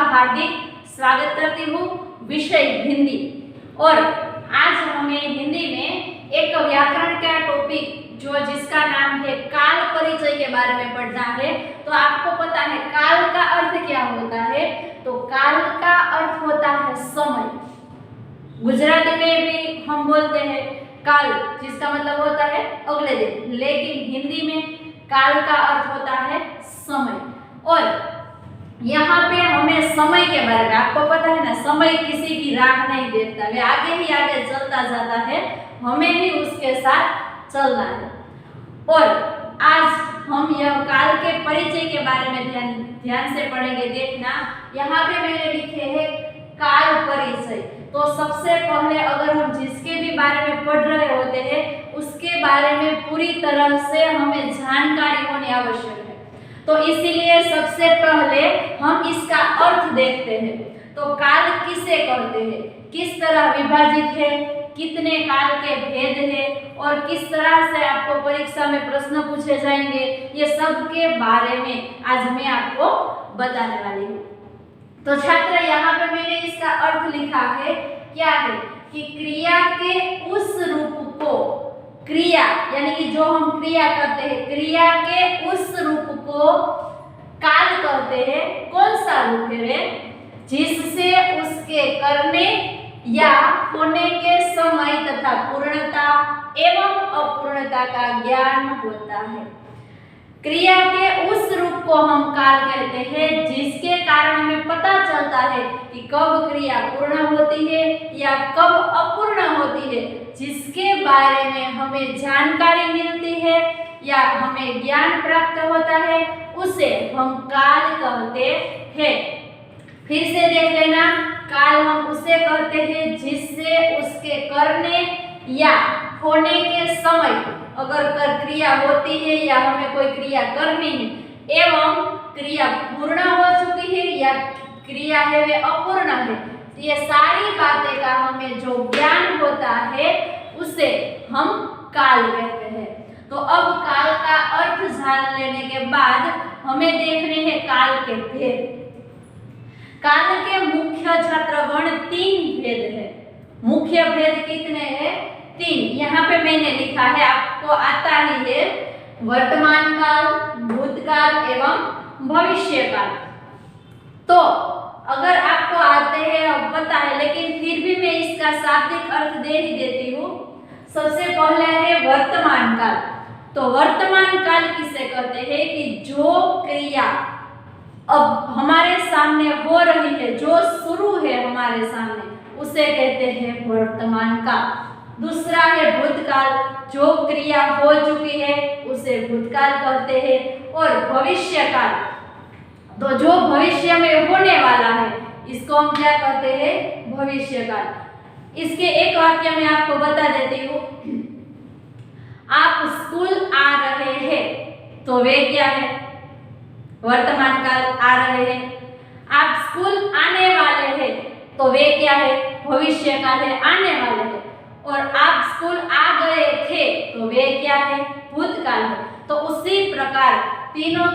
हार्दिक स्वागत करती हूँ। विषय हिंदी। और आज हमें हिंदी में एक व्याकरण का टॉपिक जिसका नाम है काल परिचय के बारे में पढ़ना है। तो आपको पता है काल का अर्थ क्या होता है? तो काल का अर्थ होता है समय। गुजराती में भी हम बोलते हैं काल, जिसका मतलब होता है अगले दिन, लेकिन हिंदी में काल का अर्थ होता है समय। और यहाँ पे हमें समय के बारे में, आपको पता है ना, समय किसी की राह नहीं देखता, वे आगे ही आगे चलता जाता है, हमें भी उसके साथ चलना है। और आज हम यह काल के परिचय के बारे में ध्यान से पढ़ेंगे। देखना, यहाँ पे मैंने लिखे हैं काल परिचय। तो सबसे पहले अगर हम जिसके भी बारे में पढ़ रहे होते हैं उसके बारे में पूरी तरह से हमें जानकारी होनी आवश्यक है। तो इसीलिए सबसे पहले हम इसका अर्थ देखते हैं। तो काल किसे कहते हैं, किस तरह विभाजित है, कितने काल के भेद है और किस तरह से आपको परीक्षा में प्रश्न पूछे जाएंगे, ये सब के बारे में आज मैं आपको बताने वाली हूँ। तो छात्र, यहाँ पे मैंने इसका अर्थ लिखा है, क्या है कि क्रिया के उस रूप को, क्रिया यानी कि जो हम क्रिया करते हैं, क्रिया के उस रूप को काल कहते हैं। कौन सा रूप है? जिससे उसके करने या होने के समय तथा पूर्णता एवं अपूर्णता का ज्ञान होता है। क्रिया के उस रूप को हम काल कहते हैं जिसके कारण हमें पता चलता है कि कब क्रिया पूर्ण होती है या कब अपूर्ण होती है, जिसके बारे में हमें जानकारी मिलती है या हमें ज्ञान प्राप्त होता है, उसे हम काल कहते हैं। फिर से देख लेना, काल हम उसे कहते हैं जिससे उसके करने या होने के समय, अगर क्रिया होती है या हमें कोई क्रिया करनी है एवं क्रिया पूर्ण हो चुकी है या क्रिया है वे अपूर्ण है, ये सारी बातें का हमें जो ज्ञान होता है उसे हम काल कहते हैं। तो अब काल का अर्थ जान लेने के बाद हमें देखने हैं काल के भेद। काल के मुख्य छात्रगण 3 भेद है। मुख्य भेद कितने हैं? 3। यहाँ पे मैंने लिखा है, आपको आता ही है, वर्तमान काल, भूतकाल एवं भविष्य काल। तो अगर आपको आते हैं अब पता है, लेकिन फिर भी मैं इसका शाब्दिक अर्थ दे ही देती हूँ। सबसे पहले है वर्तमान काल। तो वर्तमान काल किसे कहते हैं कि जो क्रिया अब हमारे सामने हो रही है, जो शुरू है हमारे सामने, उसे कहते हैं वर्तमान काल। दूसरा है भूतकाल, जो क्रिया हो चुकी है उसे भूतकाल कहते हैं। और भविष्य काल, तो जो भविष्य में होने वाला है इसको हम क्या कहते हैं? भविष्य काल। इसके एक वाक्य में आपको बता देती हूँ। आप स्कूल आ रहे हैं तो वे क्या है? वर्तमान काल, आ रहे हैं। आप स्कूल आने वाले हैं तो वे क्या है? भविष्य काल है, आने वाले हैं। और आप स्कूल आ गए थे तो वे क्या है? भूतकाल है। तो उसी प्रकार तीनों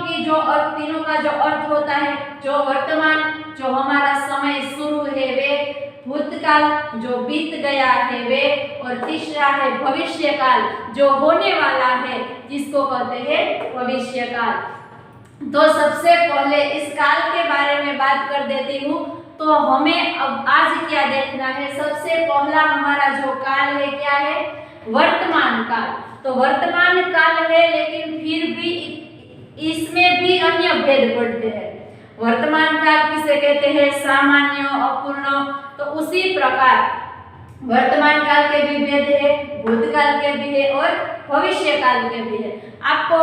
का जो अर्थ होता है, जो वर्तमान, जो हमारा समय शुरू है वे भूतकाल, जो बीत गया है वे, और तीसरा है भविष्य काल, जो होने वाला है, जिसको कहते हैं भविष्य काल। तो सबसे पहले इस काल के बारे में बात कर देती हूँ। तो हमें अब आज क्या देखना है? सबसे पहला हमारा जो काल है क्या है? वर्तमान काल। तो वर्तमान काल है, लेकिन फिर भी इसमें भी अन्य भेद पड़ते हैं। वर्तमान काल किसे कहते हैं? सामान्य, अपूर्ण। तो उसी प्रकार वर्तमान काल के भी भेद है, भूतकाल के भी है और भविष्य काल के भी है। आपको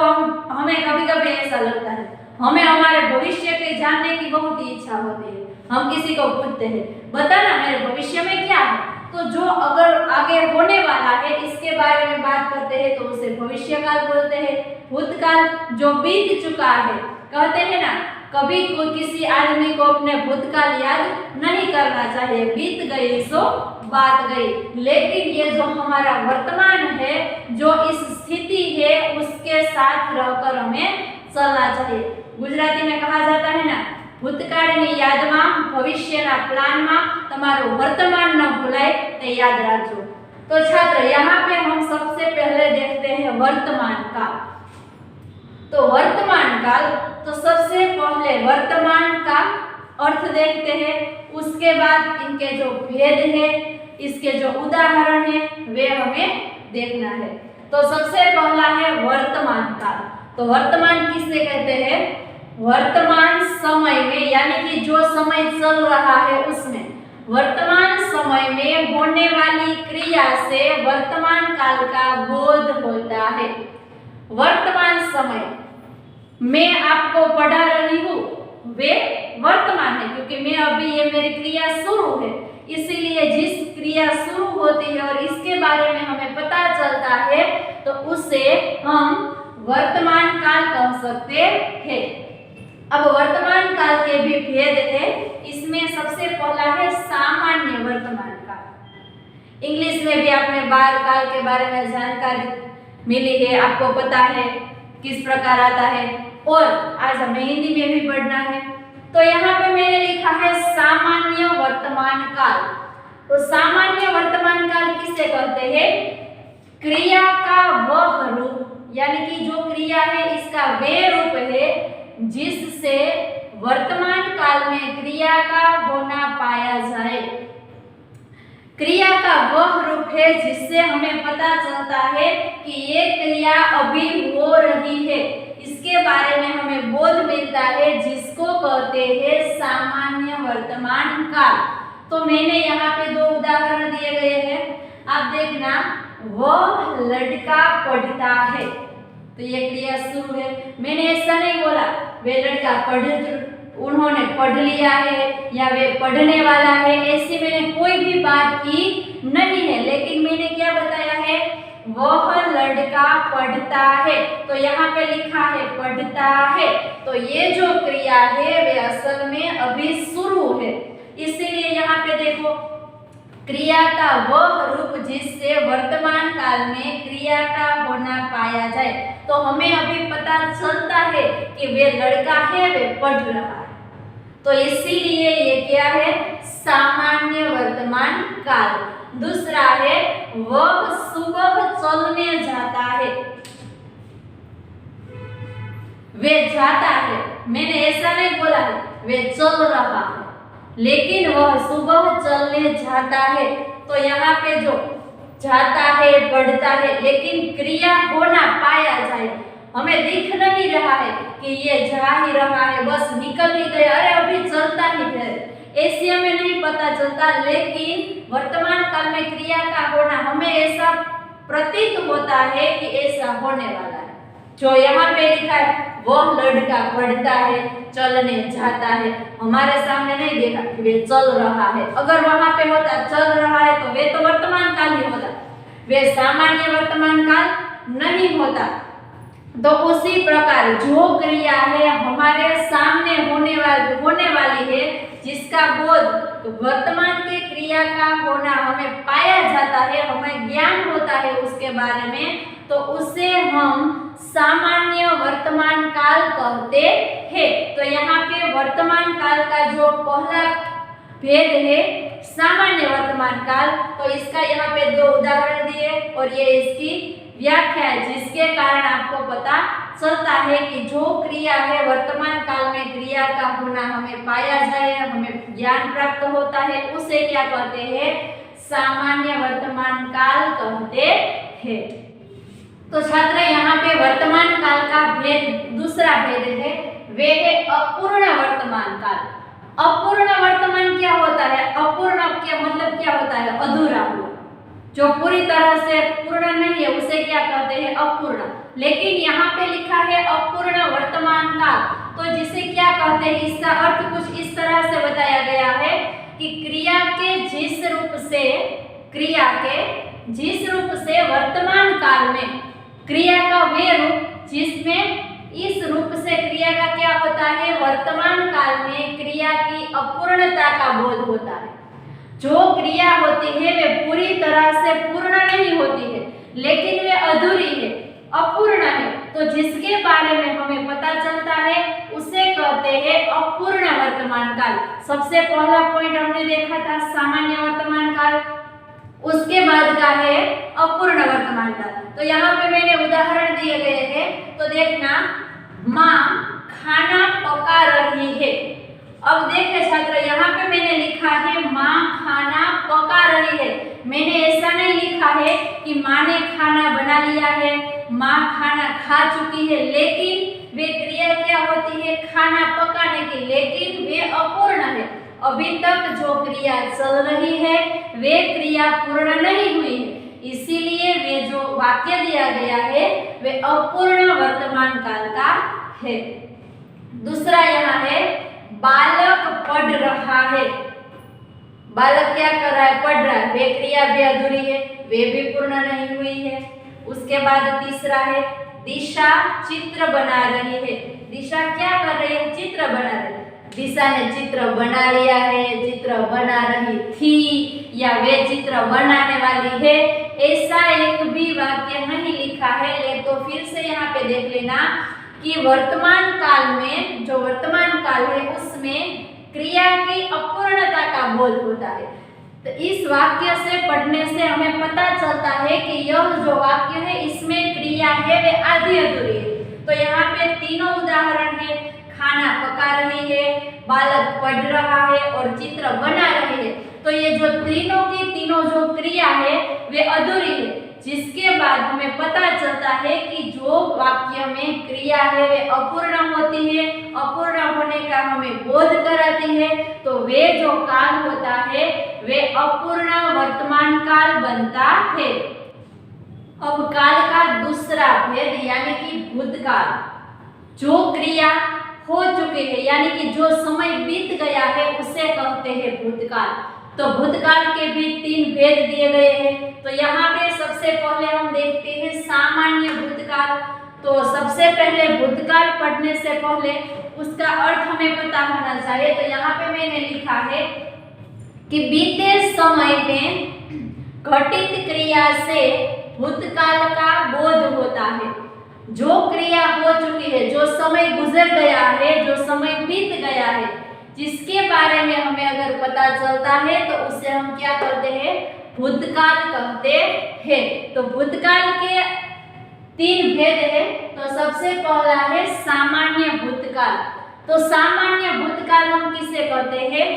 हमें कभी कभी ऐसा लगता है, हमें हमारे भविष्य के जानने की बहुत ही इच्छा होती है। हम किसी को पूछते हैं, बताना मेरे भविष्य में क्या है? तो जो अगर आगे होने वाला है इसके बारे में बात करते हैं तो उसे भविष्य काल बोलते हैं। भूतकाल जो बीत चुका है, कहते हैं ना, कभी कोई किसी आदमी को अपने भूतकाल याद नहीं करना चाहिए, बीत गई सो बात गई। लेकिन ये जो हमारा वर्तमान है, जो इस स्थिति है, उसके साथ रहकर हमें चलना चाहिए। गुजराती में कहा जाता है ना ભૂતકાળની યાદમાં, ભવિષ્યના પ્લાનમાં તમારું વર્तमान न भूलाए તે याद રાખજો। तो छात्र यहाँ पे हम सबसे पहले देखते हैं वर्तमान काल। तो वर्तमान काल, तो सबसे पहले वर्तमान का अर्थ देखते हैं, उसके बाद इनके जो भेद है, इसके जो उदाहरण है वे हमें देखना है। तो सबसे पहला है वर्तमान काल। तो वर्तमान किसे कहते हैं? वर्तमान समय में, यानी कि जो समय चल रहा है उसमें, वर्तमान समय में होने वाली क्रिया से वर्तमान काल का बोध होता है। वर्तमान समय मैं आपको पढ़ा रही हूँ वे वर्तमान है, क्योंकि मैं अभी ये मेरी क्रिया शुरू है, इसीलिए जिस क्रिया शुरू होती है और इसके बारे में हमें पता चलता है तो उसे हम वर्तमान काल कह सकते हैं। अब वर्तमान काल के भी भेद है। इसमें सबसे पहला है सामान्य वर्तमान काल। इंग्लिश में भी आपने बाल काल के बारे में जानकारी मिली है, आपको पता है किस प्रकार आता है, और आज हमें हिंदी में भी पढ़ना है। तो यहाँ पे मैंने लिखा है सामान्य वर्तमान काल। तो सामान्य वर्तमान काल किसे कहते हैं? क्रिया का वह रूप, यानी कि जो क्रिया है इसका वे रूप है जिससे वर्तमान काल में क्रिया का होना पाया जाए। क्रिया का वह रूप है जिससे हमें पता चलता है कि ये क्रिया अभी हो रही है, इसके बारे में हमें बोध मिलता है, जिसको कहते हैं सामान्य वर्तमान काल। तो मैंने यहाँ पे दो उदाहरण दिए गए हैं, आप देखना। वह लड़का पढ़ता है, तो ये क्रिया शुरू है। मैंने ऐसा नहीं बोला वे लड़का उन्होंने पढ़ लिया है या वे पढ़ने वाला है, ऐसी मैंने कोई भी बात की नहीं है, लेकिन मैंने क्या बताया है? वह लड़का पढ़ता है। तो यहाँ पे लिखा है पढ़ता है, तो ये जो क्रिया है वे असल में अभी शुरू है, इसीलिए यहाँ पे देखो क्रिया का वह रूप जिससे वर्तमान काल में क्रिया का होना पाया जाए। तो हमें अभी पता चलता है कि वे लड़का है, वे पढ़ रहा है, तो इसीलिए ये क्या है? सामान्य वर्तमान काल। दूसरा है वह सुबह चलने जाता है। वे जाता है, मैंने ऐसा नहीं बोला है वे चल रहा है, लेकिन वह सुबह चलने जाता है। तो यहाँ पे जो जाता है, पढ़ता है, लेकिन क्रिया होना पाया जाए, हमें दिख नहीं रहा है कि ये जा ही रहा है, बस निकल ही गया, अरे अभी चलता ही है, ऐसे हमें नहीं पता चलता। लेकिन वर्तमान काल में क्रिया का होना हमें ऐसा प्रतीत होता है कि ऐसा होने वाला है। जो यहाँ पे लिखा है वह लड़का पढ़ता है, चलने जाता है, हमारे सामने नहीं देखा कि वे चल रहा है। अगर वहां पे होता चल रहा है तो वे तो वर्तमान काल ही होता, वे सामान्य वर्तमान काल नहीं होता। तो उसी प्रकार जो क्रिया है हमारे सामने होने वाली है, जिसका बोध वर्तमान के क्रिया का होना हमें पाया जाता है, हमें ज्ञान होता है उसके बारे में, तो उसे हम सामान्य वर्तमान काल कहते हैं। तो यहाँ पे वर्तमान काल का जो पहला भेद है सामान्य वर्तमान काल, तो इसका यहाँ पे दो उदाहरण दिए और ये इसकी व्याख्या है, जिसके कारण आपको पता चलता है कि जो क्रिया है वर्तमान काल में क्रिया का होना हमें पाया जाए, हमें ज्ञान प्राप्त होता है, उसे क्या कहते हैं? सामान्य वर्तमान काल कहते हैं। तो छात्र यहाँ पे वर्तमान काल का भेद, दूसरा भेद है, वे है अपूर्ण वर्तमान काल। अपूर्ण वर्तमान क्या होता है? अपूर्ण क्या मतलब क्या होता है? अधूरा हुआ, जो पूरी तरह से पूर्ण नहीं है उसे क्या कहते हैं? अपूर्ण। लेकिन यहाँ पे लिखा है अपूर्ण वर्तमान काल, तो जिसे क्या कहते हैं? इसका अर्थ कुछ इस तरह से बताया गया है कि क्रिया के जिस रूप से वर्तमान काल में क्रिया का वे रूप जिसमें इस रूप से क्रिया का क्या होता है? वर्तमान काल में क्रिया की अपूर्णता का बोध होता है। जो क्रिया होती है वे पूरी तरह से पूर्ण नहीं होती है, लेकिन वे अधूरी है, अपूर्ण है। तो जिसके बारे में हमें पता चलता है उसे कहते हैं अपूर्ण वर्तमान काल। सबसे पहला पॉइंट हमने देखा था सामान्य वर्तमान काल, उसके बाद का है अपूर्ण वर्तमान काल। तो यहाँ पे मैंने उदाहरण दिए गए हैं, तो देखना, माँ खाना पका रही है। अब देखे छात्र, यहाँ पे मैंने लिखा है माँ खाना पका रही है। मैंने ऐसा नहीं लिखा है कि माँ ने खाना बना लिया है, माँ खाना खा चुकी है, लेकिन वे क्रिया क्या होती है, खाना पकाने की, लेकिन वे अपूर्ण है। अभी तक जो क्रिया चल रही है वे क्रिया पूर्ण नहीं हुई है, इसीलिए वे जो वाक्य दिया गया है वे अपूर्ण वर्तमान काल का है। दूसरा यहाँ है बालक पढ़ रहा है। बालक क्या कर रहा है, पढ़ रहा है, वे क्रिया भी अधूरी है, वे भी पूर्ण नहीं हुई है। उसके बाद तीसरा है दिशा चित्र बना रही है। दिशा क्या कर रही है, चित्र बना रही है। दिशा ने चित्र बना लिया है, चित्र बना रही थी, या वे चित्र बनाने वाली है, ऐसा एक भी वाक्य नहीं लिखा है। ले तो फिर से यहाँ पे देख लेना कि वर्तमान काल में, जो वर्तमान काल है उसमें क्रिया की अपूर्णता का बोध होता है। तो इस वाक्य से पढ़ने से हमें पता चलता है कि यह जो वाक्य है इसमें क्रिया है वे आधी अधूरी है। तो यहाँ पे तीनों उदाहरण है, खाना पका रही है, बालक पढ़ रहा है और चित्र बना रहे हैं। तो ये जो तीनों की तीनों जो क्रिया है वे अधूरी है, जिसके बाद हमें पता चलता है कि जो वाक्य में क्रिया है वे अपूर्ण होती है, अपूर्ण होने का हमें बोध कराती है। तो वे जो काल होता है वे अपूर्ण वर्तमान काल बनता है। अब काल का दूसरा भेद यानी कि भूतकाल, जो क्रिया हो चुकी है यानी कि जो समय बीत गया है उसे कहते हैं भूतकाल। तो भूतकाल के भी तीन भेद दिए गए हैं। तो यहाँ पे सबसे पहले हम देखते हैं सामान्य भूतकाल। तो सबसे पहले भूतकाल पढ़ने से पहले उसका अर्थ हमें पता होना चाहिए। तो यहाँ पे मैंने लिखा है कि बीते समय में घटित क्रिया से भूतकाल का बोध होता है। जो क्रिया हो चुकी है, जो समय गुजर गया है, जो समय बीत गया है, जिसके बारे में हमें अगर पता चलता है तो उसे हम क्या कहते हैं, भूतकाल कहते हैं। तो भूतकाल के तीन भेद है। तो सबसे पहला है सामान्य भूतकाल। तो सामान्य भूतकाल हम किसे कहते हैं,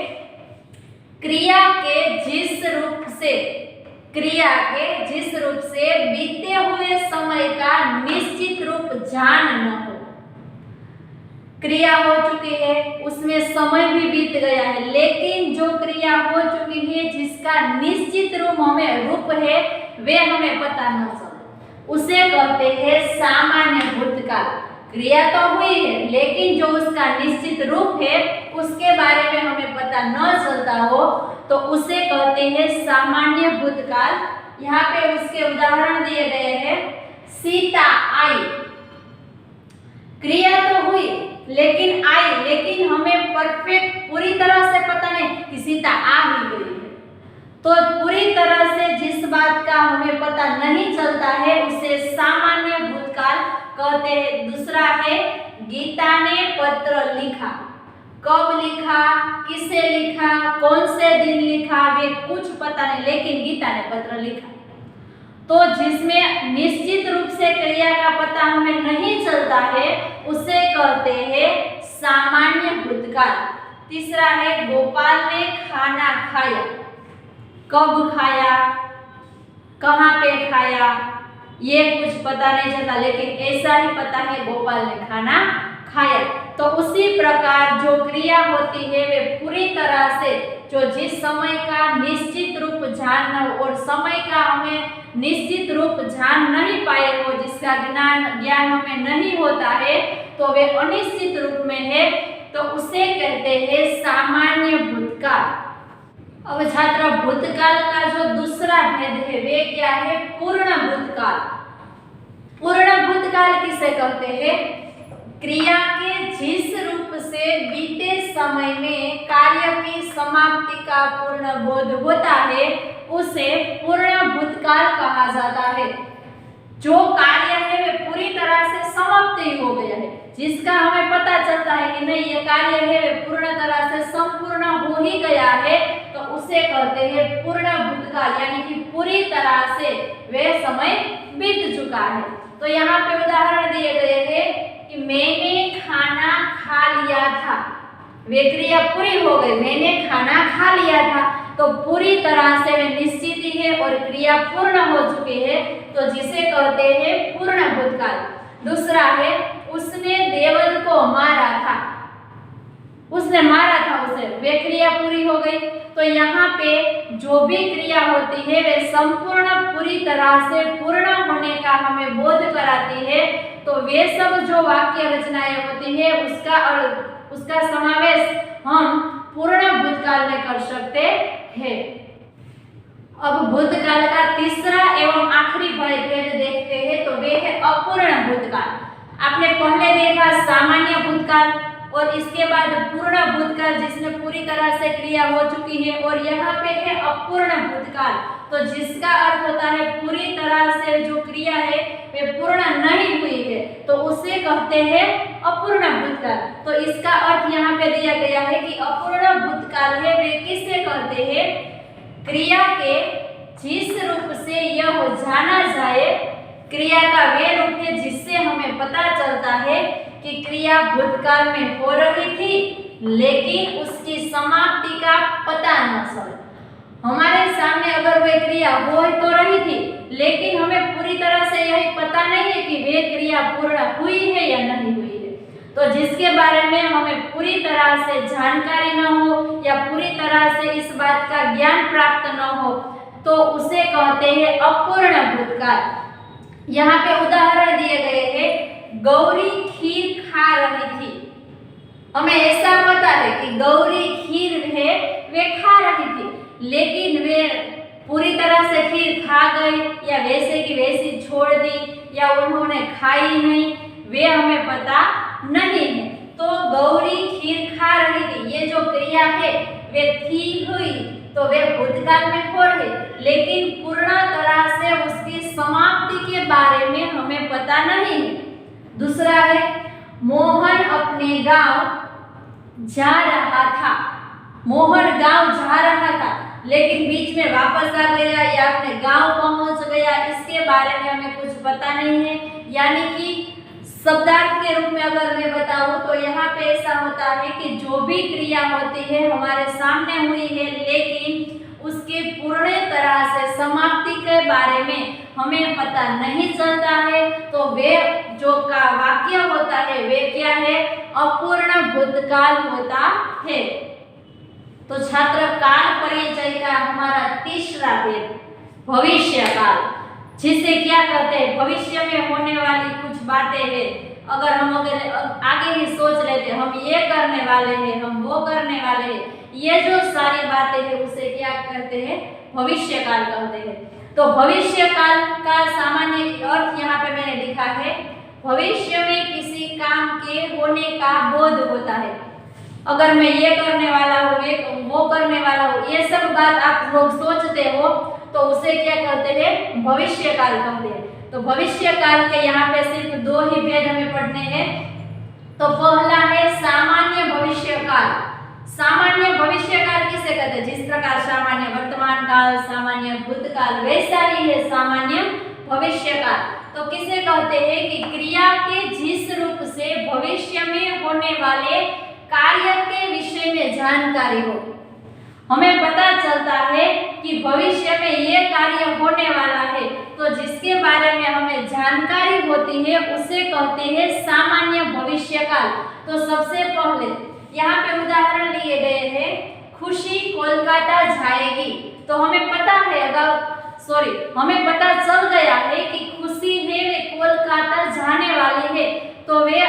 क्रिया के जिस रूप से बीते हुए समय का निश्चित रूप जान न हो। क्रिया हो चुकी है, उसमें समय भी बीत गया है, लेकिन जो क्रिया हो चुकी है जिसका निश्चित रूप है वे हमें पता न चले, उसे कहते हैं सामान्य भूतकाल। क्रिया तो हुई है लेकिन जो उसका निश्चित रूप है उसके बारे में हमें पता न चलता हो तो उसे कहते हैं सामान्य भूतकाल। यहाँ पे उसके उदाहरण दिए गए हैं। सीता आई, क्रिया तो हुई लेकिन आई, लेकिन हमें परफेक्ट पूरी तरह से पता नहीं कि सीता आ ही गई है। तो पूरी तरह से जिस बात का हमें पता नहीं चलता है उसे सामान्य भूतकाल कहते हैं। दूसरा है गीता ने पत्र लिखा। कब लिखा, किसे लिखा, कौन से दिन लिखा, वे कुछ पता नहीं, लेकिन गीता ने पत्र लिखा। तो जिसमें निश्चित रूप से क्रिया का पता हमें नहीं चलता है उसे कहते हैं सामान्य भूतकाल। तीसरा है गोपाल ने खाना खाया। कब खाया, कहाँ पे खाया, ये कुछ पता नहीं चलता, लेकिन ऐसा ही पता है गोपाल ने खाना खाया। तो उसी प्रकार जो क्रिया होती है वे पूरी तरह से जो जिस समय का निश्चित रूप जान और समय का हमें निश्चित रूप जान नहीं पाए हो, जिसका ज्ञान हमें नहीं होता है, तो वे अनिश्चित रूप में है, तो उसे कहते हैं सामान्य भूतकाल। अब छात्र भूतकाल का जो दूसरा भेद है वे क्या है, पूर्ण भूतकाल। पूर्ण भूतकाल किसे कहते हैं, क्रिया के जिस रूप से बीते समय में कार्य की समाप्ति का पूर्ण बोध होता है उसे पूर्ण भूतकाल कहा जाता है। जो कार्य है वे पूरी तरह से समाप्त ही हो गया है, जिसका हमें पता चलता है कि नहीं ये कार्य है वे पूर्ण तरह से संपूर्ण हो ही गया है, तो उसे कहते हैं पूर्ण भूतकाल, यानी कि पूरी तरह से वे समय बीत चुका है। तो यहाँ पे उदाहरण दिए गए हैं कि मैंने खाना खा लिया था, वे क्रिया पूरी हो गई, मैंने खाना खा लिया था, तो पूरी तरह से वे निश्चित ही है और क्रिया पूर्ण हो चुकी है, तो जिसे कहते हैं पूर्ण भूतकाल। दूसरा है उसने देवल को मारा था, उसने मारा था उसे, वे क्रिया पूरी हो गई। तो यहाँ पे जो भी क्रिया होती है वे संपूर्ण पूरी तरह से पूर्ण होने का हमें बोध कराती है, तो वे सब जो वाक्य रचनाएं होती है उसका समावेश हम पूर्ण भूतकाल में कर सकते हैं। अब भूतकाल का तीसरा एवं आखिरी भेद देखते हैं, तो वे है अपूर्ण भूतकाल। आपने पहले देखा सामान्य भूतकाल और इसके बाद पूर्ण भूतकाल जिसमें पूरी तरह से क्रिया हो चुकी है, और यहाँ पे है अपूर्ण भूतकाल, तो जिसका अर्थ होता है पूरी तरह से जो क्रिया है वे पूर्ण नहीं हुई है, तो उसे कहते हैं अपूर्ण भूतकाल। तो इसका अर्थ यहाँ पे दिया गया है कि अपूर्ण भूतकाल है वे किसे कहते हैं, क्रिया के जिस रूप से यह जाना जाए, क्रिया का वे रूप है जिससे हमें पता चलता है कि क्रिया भूतकाल में हो रही थी, लेकिन उसकी समाप्ति का पता न चले। हमारे सामने अगर वह क्रिया हो तो रही थी, लेकिन हमें पूरी तरह से यही पता नहीं है कि वह क्रिया पूर्ण हुई है या नहीं हुई है, तो जिसके बारे में हमें पूरी तरह से जानकारी न हो या पूरी तरह से इस बात का ज्ञान प्राप्त न हो, तो उसे कहते हैं अपूर्ण भूतकाल। यहाँ पे उदाहरण दिए गए हैं, गौरी खीर खा रही थी। हमें ऐसा पता है कि गौरी खीर है वे खा रही थी, लेकिन वे पूरी तरह से खीर खा गई या वैसे की वैसी छोड़ दी या उन्होंने खाई नहीं, वे हमें पता नहीं है। तो गौरी खीर खा रही थी, ये जो क्रिया है वे थी हुई, तो वे भूतकाल में हो रही, लेकिन पूर्ण तरह से उसकी समाप्ति के बारे में हमें पता नहीं है। दूसरा है मोहन अपने गांव जा रहा था। मोहन गांव जा रहा था, लेकिन बीच में वापस आ गया या अपने गांव पहुंच गया, इसके बारे में हमें कुछ पता नहीं है। यानी कि शब्दार्थ के रूप में अगर मैं बताऊं तो यहाँ पे ऐसा होता है कि जो भी क्रिया होती है हमारे सामने हुई है, लेकिन उसके पूर्ण तरह से समाप्ति के बारे में हमें पता नहीं चलता है, तो वे जो का वाक्य होता है वे क्या है, अपूर्ण भूतकाल होता है। तो छात्र काल परिचय का हमारा तीसरा भेद भविष्यकाल, जिसे क्या कहते हैं, भविष्य में होने वाली कुछ बातें हैं। अगर हम आगे ही सोच लेते हम ये करने वाले हैं, हम वो करने वाले हैं, ये जो सारी बातें हैं उसे क्या कहते हैं, भविष्यकाल कहते हैं। तो भविष्यकाल का सामान्य अर्थ यहाँ पे मैंने लिखा है, भविष्य में किसी काम के होने का बोध होता है। अगर मैं ये करने वाला हूँ, वो करने वाला हूँ, ये सब बात आप लोग सोचते हो, तो उसे क्या कहते हैं, भविष्यकाल कहते हैं। तो भविष्यकाल के यहाँ पे सिर्फ दो ही भेद हमें पढ़ने हैं। तो पहला है सामान्य भविष्यकाल। सामान्य भविष्यकाल किसे कहते हैं, जिस प्रकार सामान्य वर्तमान काल, सामान्य भूतकाल, वैसा ही है सामान्य भविष्यकाल। तो किसे कहते हैं कि क्रिया के जिस रूप से भविष्य में होने वाले कार्य के विषय में जानकारी हो। हमें पता चलता है कि भविष्य में ये कार्य होने वाला है, तो जिसके बारे में हमें जानकारी होती है उसे कहते हैं सामान्य भविष्यकाल। तो सबसे पहले यहाँ पे उदाहरण लिए गए हैं, खुशी कोलकाता जाएगी। तो हमें पता है हमें पता चल गया है कि खुशी है वे कोलकाता जाने वाली है, तो वे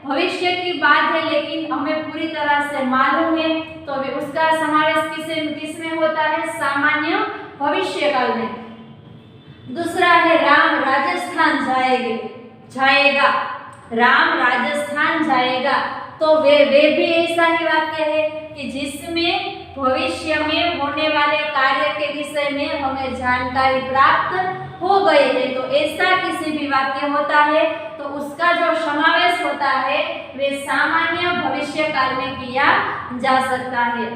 भविष्य की बात है, लेकिन हमें पूरी तरह से मालूम है, तो वे उसका समावेश किसमें होता है, सामान्य भविष्यकाल में। दूसरा है राम राजस्थान जाएगा। राम राजस्थान जाएगा, तो वे भी ऐसा ही वाक्य है कि जिसमें भविष्य में होने वाले कार्य के विषय में हमें जानकारी प्राप्त हो गए हैं। तो ऐसा किसी भी वाक्य होता है तो उसका जो समावेश होता है वे सामान्य भविष्य काल में किया जा सकता है।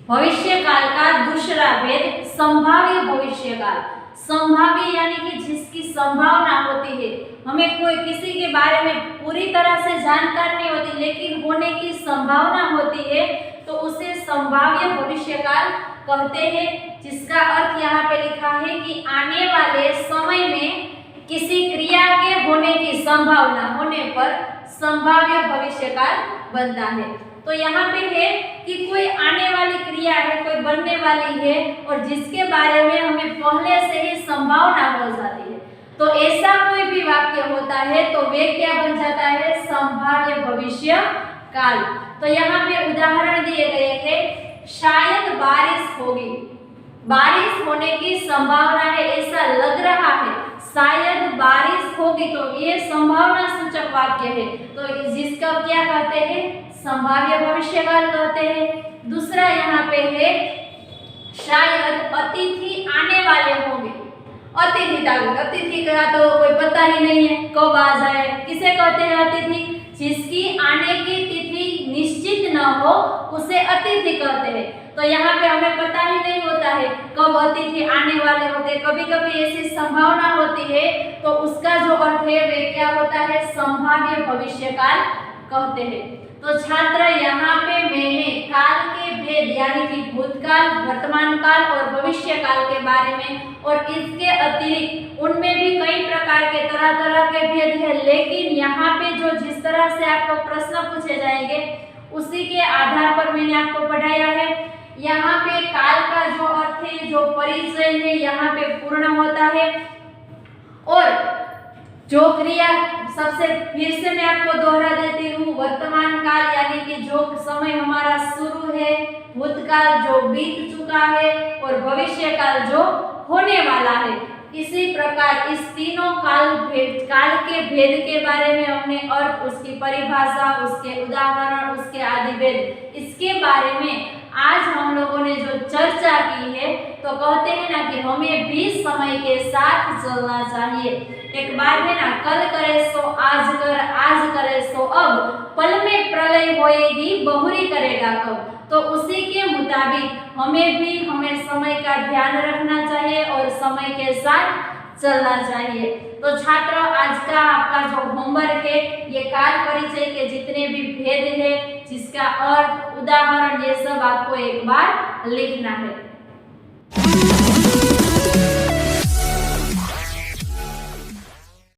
भविष्य काल का दूसरा भेद संभाव्य भविष्य काल। संभाव्य यानी कि जिसकी संभावना होती है, हमें कोई किसी के बारे में पूरी तरह से जानकारी नहीं होती लेकिन होने की संभावना होती है तो उसे संभाव्य भविष्य काल कहते हैं, जिसका अर्थ यहाँ पे लिखा है कि आने वाले समय में किसी क्रिया के होने की संभावना होने पर संभाव्य भविष्य काल बनता है। तो यहाँ पे है कि कोई आने वाली क्रिया है, कोई बनने वाली है और जिसके बारे में हमें पहले से ही संभावना हो जाती है, तो ऐसा कोई भी वाक्य होता है तो वे क्या बन जाता है, संभाव्य भविष्य काल। तो यहाँ पे उदाहरण दिए गए थे, शायद बारिश होगी, बारिश होने की संभावना है, ऐसा लग रहा है, शायद बारिश होगी, तो ये संभावना सूचक वाक्य है, तो जिसका क्या कहते हैं, संभाव्य भविष्यकाल कहते हैं। दूसरा यहाँ पे है, शायद अतिथि आने वाले होंगे। अतिथि का तो कोई पता ही नहीं है कब आ जाए, किसे कहते हैं अतिथि, जिसकी आने की तिथि निश्चित न हो उसे अतिथि कहते हैं। तो यहाँ पे हमें पता ही नहीं होता है कब अतिथि आने वाले होते हैं, कभी कभी ऐसी संभावना होती है तो उसका जो अर्थ है वे क्या होता है, संभाव्य भविष्यकाल कहते हैं। तो छात्र यहाँ पे मैंने काल के भेद यानी कि भूतकाल, वर्तमान काल और भविष्य काल के बारे में और इसके अतिरिक्त उनमें भी कई प्रकार के तरह तरह के भेद है, लेकिन यहाँ पे जो जिस तरह से आपको प्रश्न पूछे जाएंगे उसी के आधार पर मैंने आपको पढ़ाया है। यहाँ पे काल का जो अर्थ है, जो परिचय है, यहाँ पे पूर्ण होता है और जो क्रिया, सबसे फिर से मैं आपको दोहरा देती हूँ, वर्तमान काल यानी कि जो समय हमारा शुरू है, भूतकाल जो बीत चुका है और भविष्य काल जो होने वाला है। इसी प्रकार इस तीनों काल के भेद के बारे में हमने अर्थ, उसकी परिभाषा, उसके उदाहरण, उसके आदि भेद, इसके बारे में आज हम लोगों ने जो चर्चा की है, तो कहते हैं ना कि हमें भी समय के साथ चलना चाहिए। एक बात है ना, कल करे सो आज कर, आज करे सो अब, पल में प्रलय होएगी बहुरी करेगा कब। तो उसी के मुताबिक हमें समय का ध्यान रखना चाहिए और समय के साथ चलना चाहिए। तो छात्र, आज का आपका जो होमवर्क है, ये काल परिचय के जितने भी भेद है, जिसका अर्थ, उदाहरण, ये सब आपको एक बार लिखना है।